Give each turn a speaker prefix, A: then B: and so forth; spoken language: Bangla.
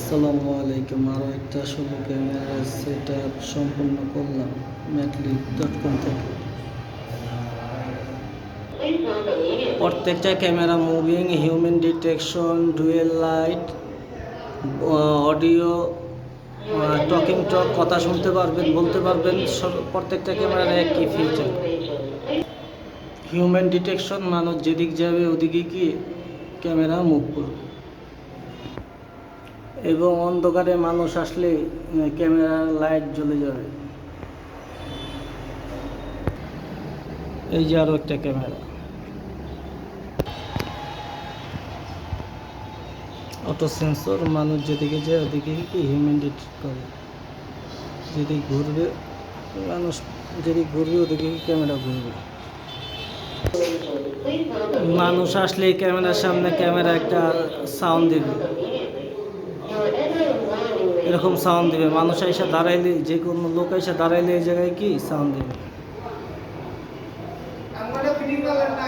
A: আসসালামু আলাইকুম। আরও একটা শুভ ক্যামেরা সেট আপ সম্পূর্ণ করলাম ম্যাটলি.com থেকে। প্রত্যেকটা camera moving, human detection, dual light, audio, talking talk, কথা শুনতে পারবেন, বলতে পারবেন। প্রত্যেকটা ক্যামেরার একই ফিচার। হিউম্যান ডিটেকশন, মানুষ যেদিক যাবে ওদিকে কি ক্যামেরা মুভ করবে, এবং অন্ধকারে মানুষ আসলে ক্যামেরার লাইট জ্বলে যাবে। এই যে আরও একটা ক্যামেরা, অটো সেন্সর, মানুষ যেদিকে যায় ওদিকে কি হিউম্যান ডিটেক্ট করে। যেদিকে ঘুরবে মানুষ, যেদিকে ঘুরবে ওদিকে কি ক্যামেরা ঘুরবে। মানুষ আসলে এই ক্যামেরার সামনে ক্যামেরা একটা সাউন্ড দেবে, এরকম সাউন্ড দেবে। মানুষ এসে দাঁড়াইলে, যে কোনো লোক এসে দাঁড়াইলে এই জায়গায় কি সাউন্ড দেবে।